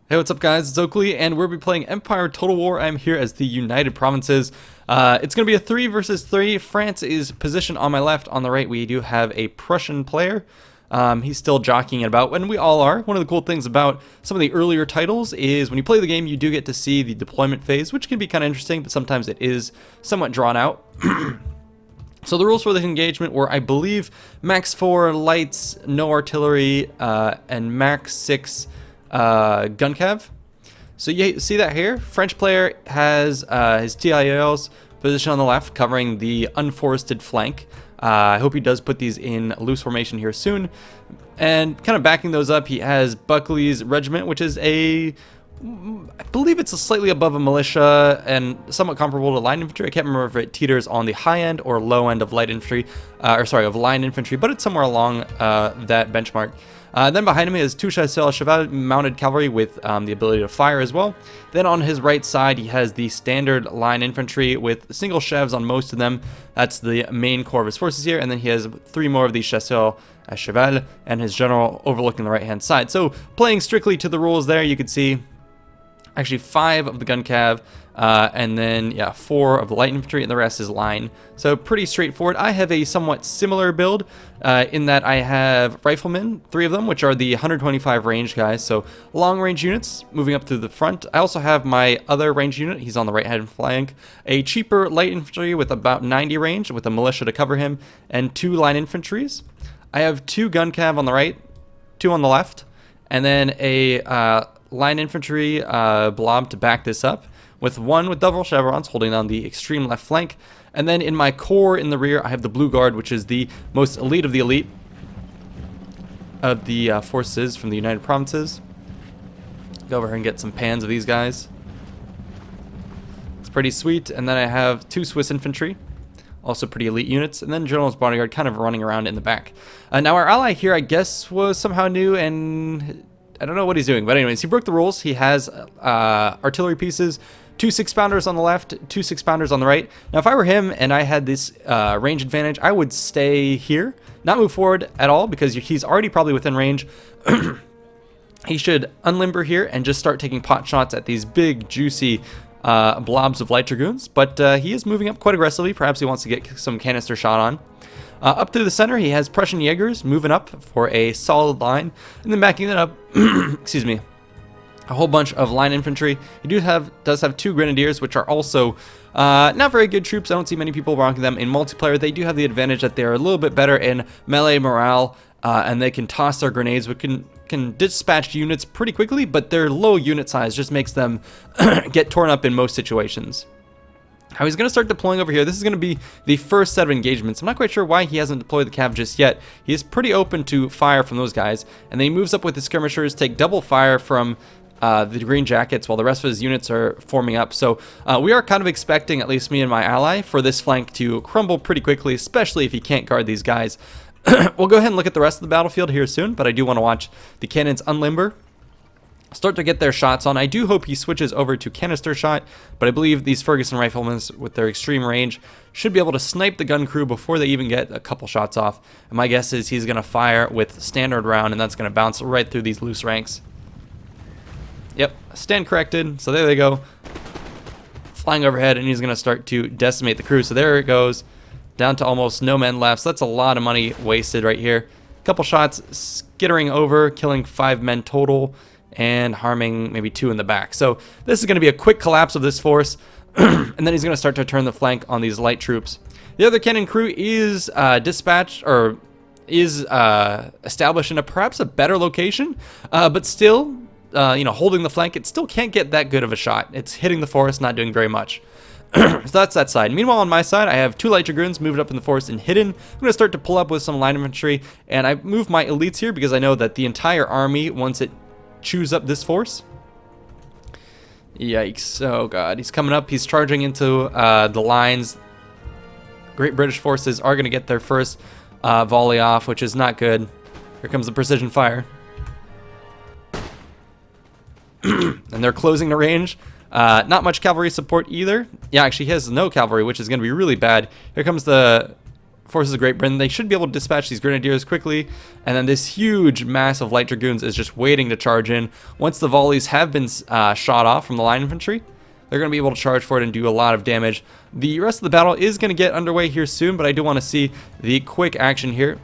Hey, what's up guys, it's Oakley, and we'll be playing Empire Total War. I'm here as the United Provinces. It's going to be a 3 versus 3. France is positioned on my left. On the right, we do have a Prussian player. He's still jockeying it about, and we all are. One of the cool things about some of the earlier titles is when you play the game, you do get to see the deployment phase, which can be kind of interesting, but sometimes it is somewhat drawn out. So the rules for this engagement were, I believe, max 4 lights, no artillery, and max 6 gun cav. So you see that here. French player has his TILs positioned on the left, covering the unforested flank. I hope he does put these in loose formation here soon. And kind of backing those up, he has Buckley's regiment, which is I believe it's slightly above a militia and somewhat comparable to line infantry. I can't remember if it teeters on the high end or low end of light infantry, of line infantry, but it's somewhere along that benchmark. Then behind him is two chasseurs cheval mounted cavalry with the ability to fire as well. Then on his right side, he has the standard line infantry with single chevs on most of them. That's the main core of his forces here. And then he has 3 more of these chasseurs cheval and his general overlooking the right hand side. So playing strictly to the rules there, you could see actually 5 of the gun cav, and then 4 of the light infantry, and the rest is line. So pretty straightforward. I have a somewhat similar build in that I have riflemen, 3 of them, which are the 125 range guys, so long range units moving up through the front. I also have my other range unit, he's on the right hand flank, a cheaper light infantry with about 90 range with a militia to cover him, and 2 line infantries. I have 2 gun cav on the right, 2 on the left, and then a line infantry blob to back this up, with 1 with double chevrons holding on the extreme left flank. And then in my core in the rear, I have the Blue Guard, which is the most elite of the elite of the forces from the United Provinces. Go over here and get some pans of these guys. It's pretty sweet. And then I have 2 Swiss infantry, also pretty elite units, and then General's Bodyguard kind of running around in the back. Now our ally here, I guess, was somehow new, and I don't know what he's doing, but anyways, he broke the rules. He has artillery pieces, 2 6-pounders on the left, 2 6-pounders on the right. Now, if I were him and I had this range advantage, I would stay here, not move forward at all, because he's already probably within range. He should unlimber here and just start taking pot shots at these big, juicy blobs of light dragoons. But he is moving up quite aggressively. Perhaps he wants to get some canister shot on. Up through the center, he has Prussian Jaegers moving up for a solid line, and then backing that up, excuse me, a whole bunch of line infantry. He does have 2 grenadiers, which are also not very good troops. I don't see many people rocking them in multiplayer. They do have the advantage that they're a little bit better in melee morale, and they can toss their grenades, which can dispatch units pretty quickly, but their low unit size just makes them get torn up in most situations. How he's going to start deploying over here. This is going to be the first set of engagements. I'm not quite sure why he hasn't deployed the cav just yet. He is pretty open to fire from those guys. And then he moves up with his skirmishers, take double fire from the green jackets while the rest of his units are forming up. So we are kind of expecting, at least me and my ally, for this flank to crumble pretty quickly, especially if he can't guard these guys. We'll go ahead and look at the rest of the battlefield here soon, but I do want to watch the cannons unlimber, start to get their shots on. I do hope he switches over to canister shot, but I believe these Ferguson riflemen with their extreme range should be able to snipe the gun crew before they even get a couple shots off. And my guess is he's going to fire with standard round, and that's going to bounce right through these loose ranks. Yep, stand corrected. So there they go, flying overhead, and he's going to start to decimate the crew. So there it goes, down to almost no men left. So that's a lot of money wasted right here. Couple shots skittering over, killing 5 men total, and harming maybe 2 in the back. So this is going to be a quick collapse of this force, and then he's going to start to turn the flank on these light troops. The other cannon crew is dispatched, or is established in perhaps a better location, but still, holding the flank. It still can't get that good of a shot. It's hitting the forest, not doing very much. So that's that side. Meanwhile, on my side, I have 2 light dragoons moved up in the forest and hidden. I'm going to start to pull up with some line infantry, and I move my elites here because I know that the entire army, once it chews up this force. Yikes. Oh god, he's coming up. He's charging into the lines. Great British forces are going to get their first volley off, which is not good. Here comes the precision fire. And they're closing the range. Not much cavalry support either. Yeah, actually he has no cavalry, which is going to be really bad. Here comes the forces of Great Britain. They should be able to dispatch these grenadiers quickly, and then this huge mass of light dragoons is just waiting to charge in. Once the volleys have been shot off from the line infantry, they're going to be able to charge for it and do a lot of damage. The rest of the battle is going to get underway here soon, but I do want to see the quick action here.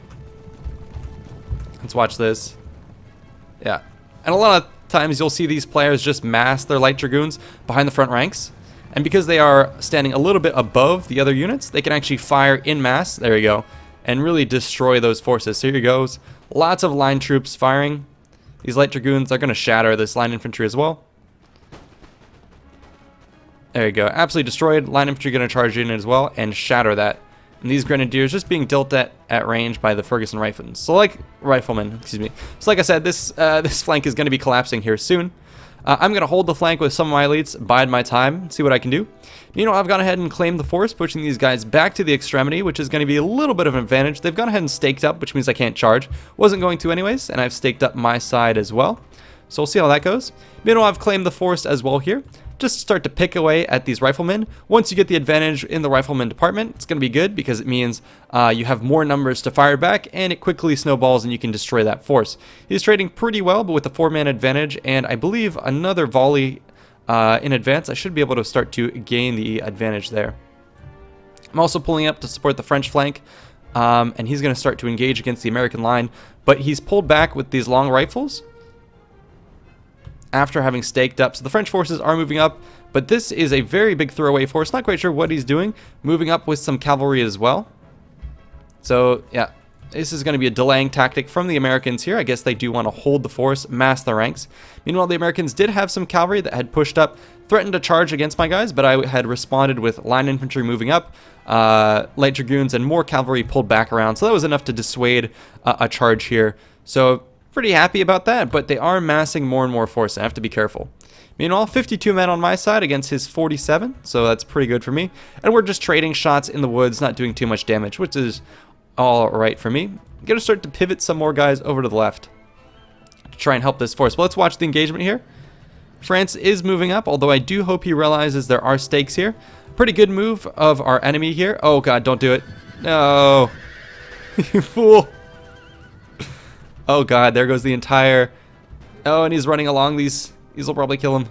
Let's watch this. Yeah, and a lot of times you'll see these players just mass their light dragoons behind the front ranks. And because they are standing a little bit above the other units, they can actually fire in mass, there you go, and really destroy those forces. So here goes, lots of line troops firing. These light dragoons are going to shatter this line infantry as well. There you go, absolutely destroyed. Line infantry going to charge in as well and shatter that. And these grenadiers just being dealt at range by the Ferguson riflemen. So like I said, this flank is going to be collapsing here soon. I'm going to hold the flank with some of my elites, bide my time, see what I can do. Meanwhile, I've gone ahead and claimed the force, pushing these guys back to the extremity, which is going to be a little bit of an advantage. They've gone ahead and staked up, which means I can't charge. Wasn't going to anyways, and I've staked up my side as well. So we'll see how that goes. Meanwhile, I've claimed the force as well here. Just start to pick away at these riflemen. Once you get the advantage in the rifleman department, it's going to be good because it means you have more numbers to fire back, and it quickly snowballs and you can destroy that force. He's trading pretty well, but with a 4-man advantage, and I believe another volley in advance, I should be able to start to gain the advantage there. I'm also pulling up to support the French flank, and he's going to start to engage against the American line, but he's pulled back with these long rifles after having staked up. So the French forces are moving up, but this is a very big throwaway force. Not quite sure what he's doing. Moving up with some cavalry as well. So yeah, this is going to be a delaying tactic from the Americans here. I guess they do want to hold the force, mass the ranks. Meanwhile, the Americans did have some cavalry that had pushed up, threatened to charge against my guys, but I had responded with line infantry moving up, light dragoons, and more cavalry pulled back around. So that was enough to dissuade a charge here. So pretty happy about that, but they are massing more and more force. I have to be careful. Meanwhile, 52 men on my side against his 47, so that's pretty good for me. And we're just trading shots in the woods, not doing too much damage, which is all right for me. I'm going to start to pivot some more guys over to the left to try and help this force. But let's watch the engagement here. France is moving up, although I do hope he realizes there are stakes here. Pretty good move of our enemy here. Oh god, don't do it. No. You fool. Oh god, there goes the entire... Oh, and he's running along these. These will probably kill him.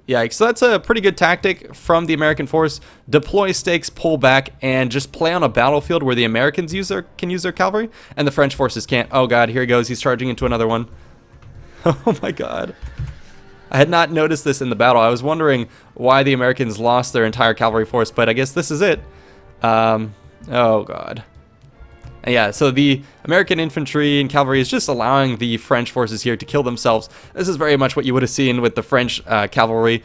Yikes. So that's a pretty good tactic from the American force. Deploy stakes, pull back, and just play on a battlefield where the Americans can use their cavalry, and the French forces can't. Oh god, here he goes. He's charging into another one. Oh my god. I had not noticed this in the battle. I was wondering why the Americans lost their entire cavalry force, but I guess this is it. Oh god. And yeah, so the American infantry and cavalry is just allowing the French forces here to kill themselves. This is very much what you would have seen with the French cavalry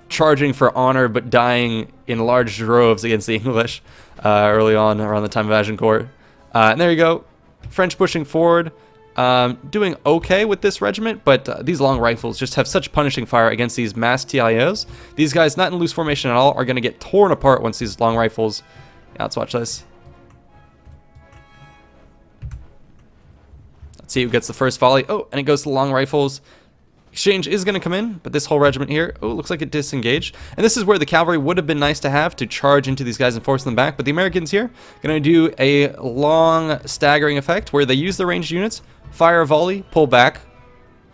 charging for honor but dying in large droves against the English early on around the time of Agincourt. And there you go. French pushing forward, doing okay with this regiment, but these long rifles just have such punishing fire against these mass TIOs. These guys, not in loose formation at all, are going to get torn apart once these long rifles... Yeah, let's watch this. See who gets the first volley. Oh, and it goes to the long rifles. Exchange is going to come in, but this whole regiment here, oh, looks like it disengaged. And this is where the cavalry would have been nice to have to charge into these guys and force them back. But the Americans here going to do a long staggering effect where they use the ranged units, fire a volley, pull back,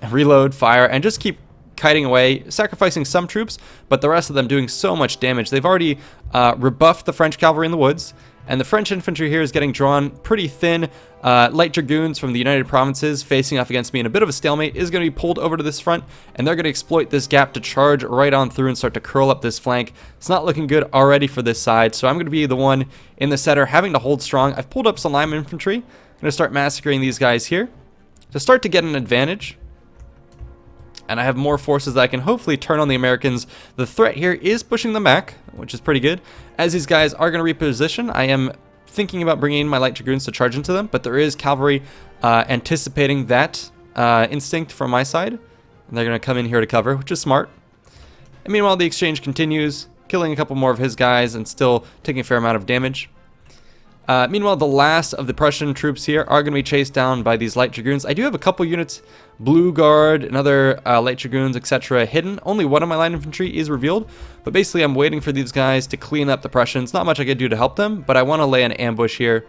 reload, fire, and just keep kiting away, sacrificing some troops, but the rest of them doing so much damage. They've already rebuffed the French cavalry in the woods. And the French infantry here is getting drawn pretty thin. Light dragoons from the United Provinces facing off against me in a bit of a stalemate is going to be pulled over to this front, and they're going to exploit this gap to charge right on through and start to curl up this flank. It's not looking good already for this side, so I'm going to be the one in the center having to hold strong. I've pulled up some lineman infantry. I'm going to start massacring these guys here to start to get an advantage. And I have more forces that I can hopefully turn on the Americans. The threat here is pushing them back, which is pretty good. As these guys are going to reposition, I am thinking about bringing in my light dragoons to charge into them, but there is cavalry anticipating that instinct from my side. And they're going to come in here to cover, which is smart. And meanwhile, the exchange continues, killing a couple more of his guys and still taking a fair amount of damage. Meanwhile, the last of the Prussian troops here are going to be chased down by these light dragoons. I do have a couple units, Blue Guard and other light dragoons, etc. hidden. Only one of my line infantry is revealed, but basically I'm waiting for these guys to clean up the Prussians. Not much I could do to help them, but I want to lay an ambush here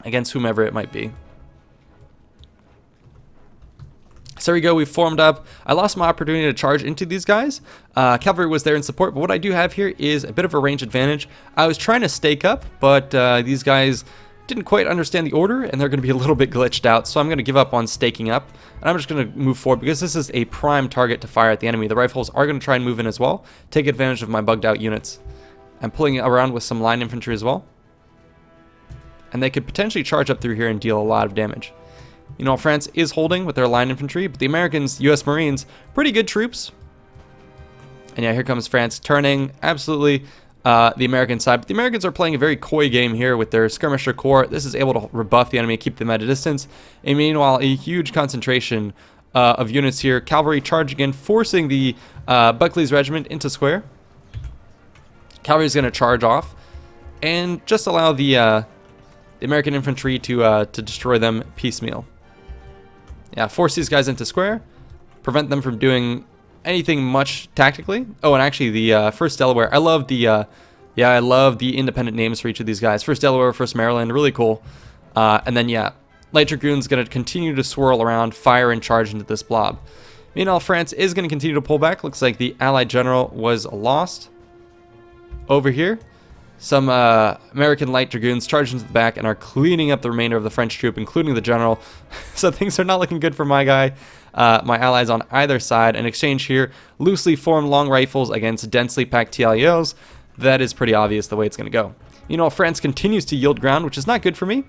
against whomever it might be. So there we go, we formed up. I lost my opportunity to charge into these guys. Cavalry was there in support, but what I do have here is a bit of a range advantage. I was trying to stake up, but these guys didn't quite understand the order, and they're going to be a little bit glitched out, so I'm going to give up on staking up, and I'm just going to move forward because this is a prime target to fire at the enemy. The rifles are going to try and move in as well, take advantage of my bugged out units. I'm pulling around with some line infantry as well, and they could potentially charge up through here and deal a lot of damage. You know, France is holding with their line infantry, but the Americans, US Marines, pretty good troops. And yeah, here comes France turning absolutely the American side. But the Americans are playing a very coy game here with their skirmisher corps. This is able to rebuff the enemy, keep them at a distance. And meanwhile, a huge concentration of units here. Cavalry charging in, forcing the Buckley's regiment into square. Cavalry is going to charge off and just allow the American infantry to destroy them piecemeal. Yeah, force these guys into square, prevent them from doing anything much tactically. Oh, and actually the 1st Delaware, I love the independent names for each of these guys. 1st Delaware, 1st Maryland, really cool. And then yeah, Light Dragoon's going to continue to swirl around, fire and charge into this blob. Meanwhile, France is going to continue to pull back. Looks like the Allied general was lost. Over here, some American light dragoons charge into the back and are cleaning up the remainder of the French troop, including the general. So things are not looking good for my guy, my allies on either side. In exchange here, loosely formed long rifles against densely packed tirailleurs. That is pretty obvious the way it's going to go. You know, France continues to yield ground, which is not good for me.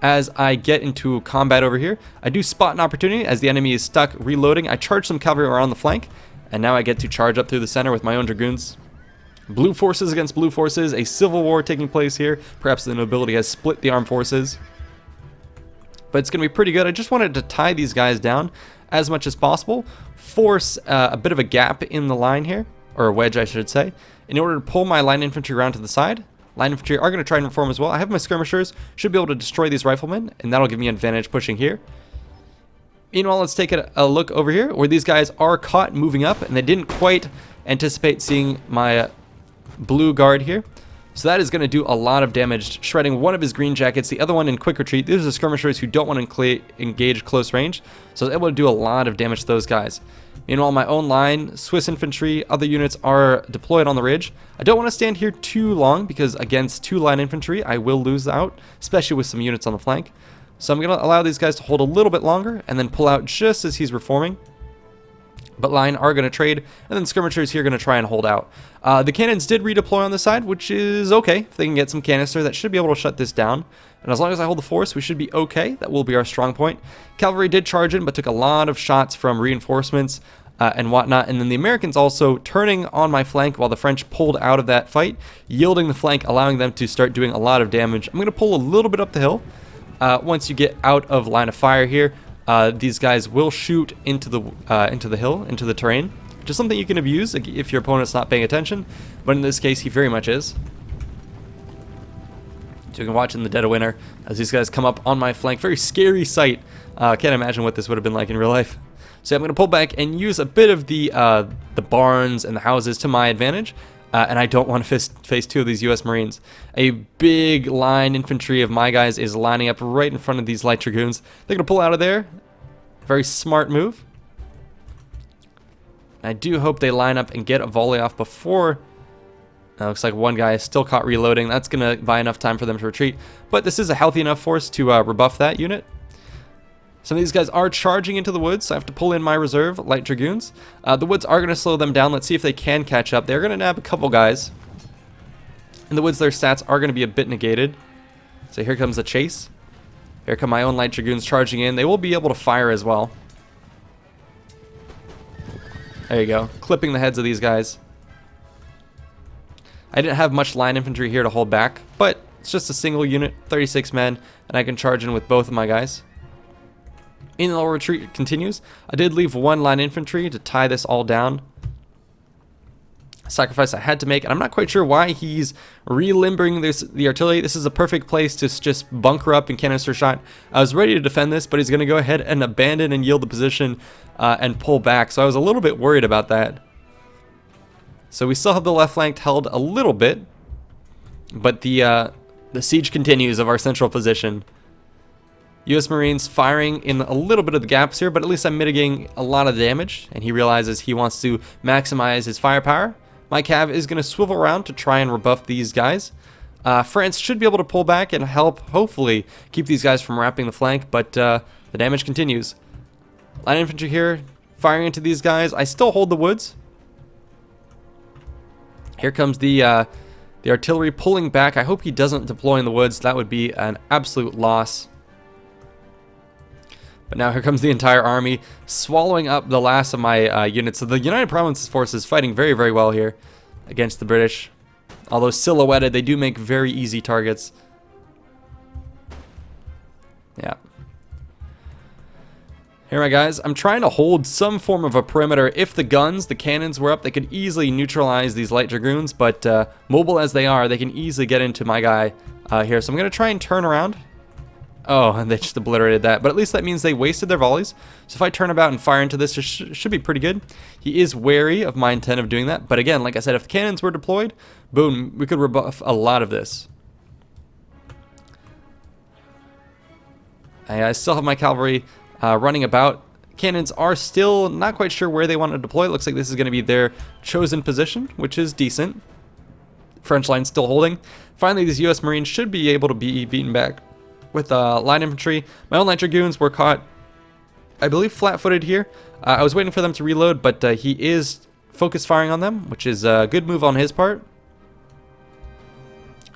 As I get into combat over here, I do spot an opportunity as the enemy is stuck reloading. I charge some cavalry around the flank, and now I get to charge up through the center with my own dragoons. Blue forces against blue forces, a civil war taking place here. Perhaps the nobility has split the armed forces. But it's going to be pretty good. I just wanted to tie these guys down as much as possible. Force a bit of a gap in the line here, or a wedge I should say, in order to pull my line infantry around to the side. Line infantry are going to try and reform as well. I have my skirmishers, should be able to destroy these riflemen, and that'll give me an advantage pushing here. Meanwhile, let's take a look over here, where these guys are caught moving up, and they didn't quite anticipate seeing my blue guard here. So that is going to do a lot of damage, shredding one of his green jackets, the other one in quick retreat. These are skirmishers who don't want to engage close range, so I was able to do a lot of damage to those guys. Meanwhile, my own line, Swiss infantry, other units are deployed on the ridge. I don't want to stand here too long because against 2 line infantry, I will lose out, especially with some units on the flank. So I'm going to allow these guys to hold a little bit longer and then pull out just as he's reforming. But line are going to trade, and then skirmishers here are going to try and hold out. The cannons did redeploy on the side, which is okay. If they can get some canister, that should be able to shut this down. And as long as I hold the force, we should be okay. That will be our strong point. Cavalry did charge in, but took a lot of shots from reinforcements and whatnot. And then the Americans also turning on my flank while the French pulled out of that fight, yielding the flank, allowing them to start doing a lot of damage. I'm going to pull a little bit up the hill. Once you get out of line of fire here, these guys will shoot into the hill, into the terrain, which is something you can abuse if your opponent's not paying attention, but in this case he very much is. So you can watch in the dead of winter as these guys come up on my flank. Very scary sight. Can't imagine what this would have been like in real life. So I'm going to pull back and use a bit of the barns and the houses to my advantage. And I don't want to face 2 of these US Marines. A big line infantry of my guys is lining up right in front of these light dragoons. They're going to pull out of there. Very smart move. I do hope they line up and get a volley off before. Looks like one guy is still caught reloading. That's going to buy enough time for them to retreat. But this is a healthy enough force to rebuff that unit. Some of these guys are charging into the woods, so I have to pull in my reserve, light dragoons. The woods are going to slow them down. Let's see if they can catch up. They're going to nab a couple guys. In the woods, their stats are going to be a bit negated. So here comes the chase. Here come my own light dragoons charging in. They will be able to fire as well. There you go. Clipping the heads of these guys. I didn't have much line infantry here to hold back, but it's just a single unit, 36 men, and I can charge in with both of my guys. Inland retreat continues. I did leave 1 line infantry to tie this all down. sacrifice I had to make, and I'm not quite sure why he's relimbering the artillery. This is a perfect place to just bunker up and canister shot. I was ready to defend this, but he's going to go ahead and abandon and yield the position and pull back, so I was a little bit worried about that. So we still have the left flank held a little bit, but the siege continues of our central position. U.S. Marines firing in a little bit of the gaps here, but at least I'm mitigating a lot of damage, and he realizes he wants to maximize his firepower. My cav is going to swivel around to try and rebuff these guys. France should be able to pull back and help, hopefully, keep these guys from wrapping the flank, but the damage continues. Line infantry here, firing into these guys. I still hold the woods. Here comes the artillery pulling back. I hope he doesn't deploy in the woods. That would be an absolute loss. But now here comes the entire army, swallowing up the last of my units. So the United Provinces force is fighting very, very well here against the British. Although silhouetted, they do make very easy targets. Yeah. Here, my guys, I'm trying to hold some form of a perimeter. If the guns, the cannons were up, they could easily neutralize these light dragoons. But mobile as they are, they can easily get into my guy here. So I'm going to try and turn around. Oh, and they just obliterated that. But at least that means they wasted their volleys. So if I turn about and fire into this, it should be pretty good. He is wary of my intent of doing that. But again, like I said, if the cannons were deployed, boom, we could rebuff a lot of this. I still have my cavalry running about. Cannons are still not quite sure where they want to deploy. It looks like this is going to be their chosen position, which is decent. French line still holding. Finally, these U.S. Marines should be able to be beaten back with light infantry. My own light dragoons were caught, I believe, flat-footed here. I was waiting for them to reload, but he is focus firing on them, which is a good move on his part.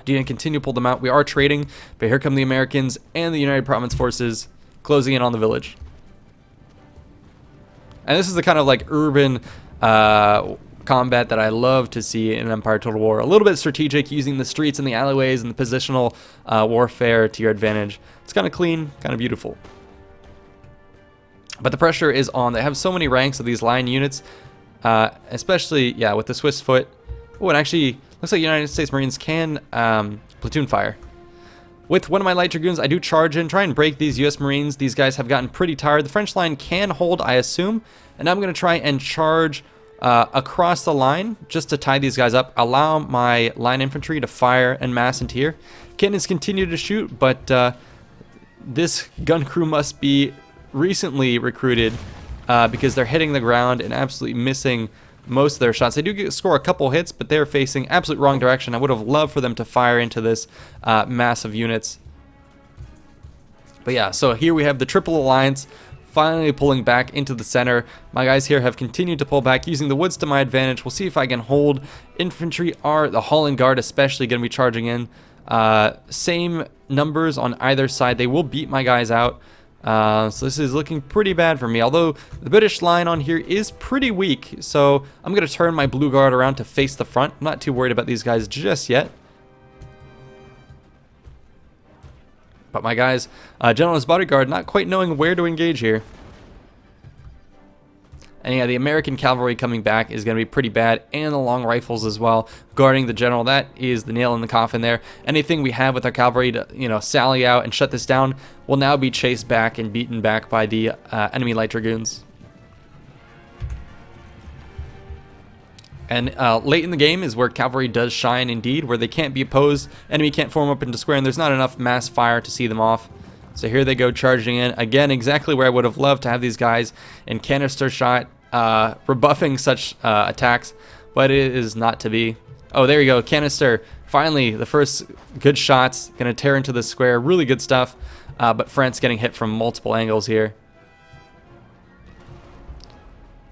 Do you continue to pull them out? We are trading, but here come the Americans and the United Province forces closing in on the village. And this is the kind of like urban combat that I love to see in Empire Total War. A little bit strategic, using the streets and the alleyways and the positional warfare to your advantage. It's kind of clean, kind of beautiful. But the pressure is on. They have so many ranks of these line units, especially, yeah, with the Swiss foot. Oh, and actually, looks like United States Marines can platoon fire. With one of my light dragoons, I do charge in, try and break these U.S. Marines. These guys have gotten pretty tired. The French line can hold, I assume, and I'm going to try and charge across the line just to tie these guys up, allow my line infantry to fire en masse into here. Cannons continue to shoot, but this gun crew must be recently recruited because they're hitting the ground and absolutely missing most of their shots. They do score a couple hits, but they're facing absolute wrong direction. I would have loved for them to fire into this mass of units. But yeah, so here we have the Triple Alliance finally pulling back into the center. My guys here have continued to pull back using the woods to my advantage. We'll see if I can hold. Infantry are, the Holland Guard especially, going to be charging in. Same numbers on either side. They will beat my guys out. So this is looking pretty bad for me, although the British line on here is pretty weak. So I'm going to turn my Blue Guard around to face the front. I'm not too worried about these guys just yet. But my guys, General's Bodyguard, not quite knowing where to engage here. And yeah, the American cavalry coming back is going to be pretty bad, and the long rifles as well, guarding the general. That is the nail in the coffin there. Anything we have with our cavalry to, you know, sally out and shut this down will now be chased back and beaten back by the enemy light dragoons. And late in the game is where cavalry does shine indeed, where they can't be opposed, enemy can't form up into square, and there's not enough mass fire to see them off. So here they go charging in. Again, exactly where I would have loved to have these guys in canister shot, rebuffing such attacks, but it is not to be. Oh, there you go, canister. Finally, the first good shots, gonna tear into the square. Really good stuff, but France getting hit from multiple angles here.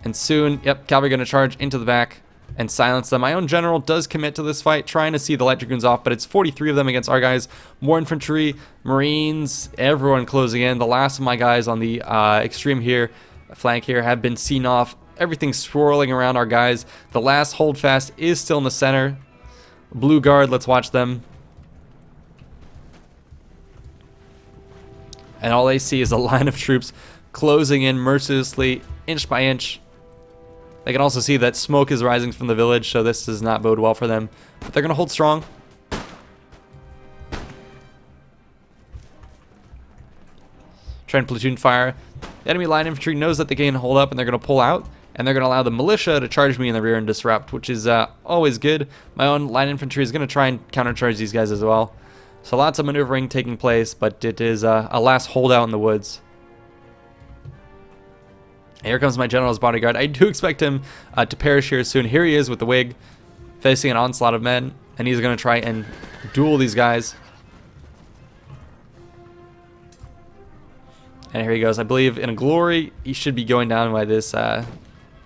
And soon, yep, cavalry gonna charge into the back and silence them. My own general does commit to this fight, trying to see the light dragoons off, but it's 43 of them against our guys. More infantry, Marines, everyone closing in. The last of my guys on the extreme here, flank here, have been seen off. Everything's swirling around our guys. The last holdfast is still in the center. Blue Guard, let's watch them. And all they see is a line of troops closing in mercilessly, inch by inch. They can also see that smoke is rising from the village, so this does not bode well for them. But they're going to hold strong. Try and platoon fire. The enemy line infantry knows that they can hold up and they're going to pull out. And they're going to allow the militia to charge me in the rear and disrupt, which is always good. My own line infantry is going to try and countercharge these guys as well. So lots of maneuvering taking place, but it is a last holdout in the woods. Here comes my general's bodyguard. I do expect him to perish here soon. Here he is with the wig, facing an onslaught of men, and he's going to try and duel these guys. And here he goes. I believe in a glory, he should be going down by this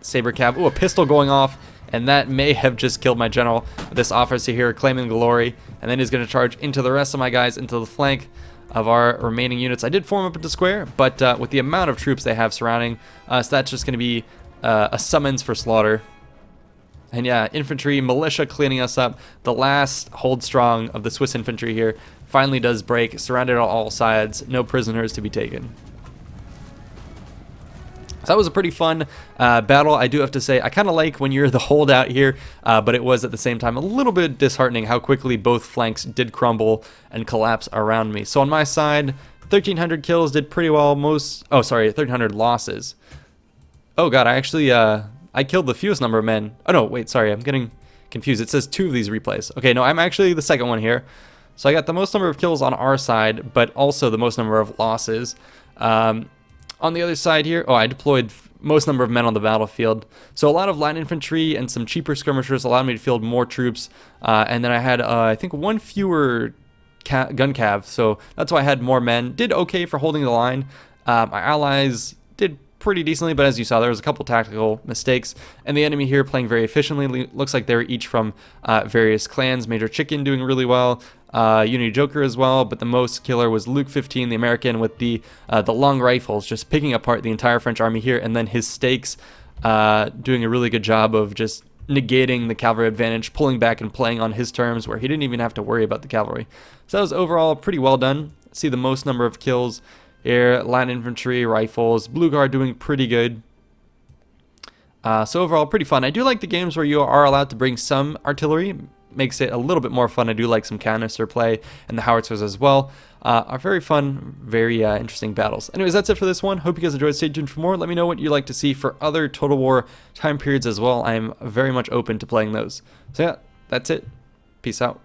saber cab. Ooh, a pistol going off, and that may have just killed my general. This officer here claiming glory, and then he's going to charge into the rest of my guys, into the flank of our remaining units. I did form up into square, but with the amount of troops they have surrounding us, that's just going to be a summons for slaughter. And yeah, infantry, militia cleaning us up. The last hold strong of the Swiss infantry here finally does break, surrounded on all sides, no prisoners to be taken. So that was a pretty fun battle. I do have to say, I kind of like when you're the holdout here, but it was at the same time a little bit disheartening how quickly both flanks did crumble and collapse around me. So on my side, 1,300 kills did pretty well. 1,300 losses. Oh god, I actually, I killed the fewest number of men. Oh no, wait, sorry, I'm getting confused. It says 2 of these replays. Okay, no, I'm actually the second one here. So I got the most number of kills on our side, but also the most number of losses. On the other side here, I deployed most number of men on the battlefield. So a lot of line infantry and some cheaper skirmishers allowed me to field more troops. And then I had, I think, 1 fewer gun cav. So that's why I had more men. Did okay for holding the line. My allies did pretty decently, but as you saw, there was a couple tactical mistakes. And the enemy here playing very efficiently. Looks like they're each from various clans. Major Chicken doing really well. Unity Joker as well, but the most killer was Luke 15, the American, with the long rifles, just picking apart the entire French army here, and then his stakes doing a really good job of just negating the cavalry advantage, pulling back and playing on his terms where he didn't even have to worry about the cavalry. So that was overall pretty well done. See the most number of kills here, line infantry, rifles, Blue Guard doing pretty good. So overall pretty fun. I do like the games where you are allowed to bring some artillery. Makes it a little bit more fun. I do like some canister play, and the howitzers as well are very fun, very interesting battles. Anyways, that's it for this one. Hope you guys enjoyed. Stay tuned for more. Let me know what you'd like to see for other Total War time periods as well. I am very much open to playing those. So yeah, that's it. Peace out.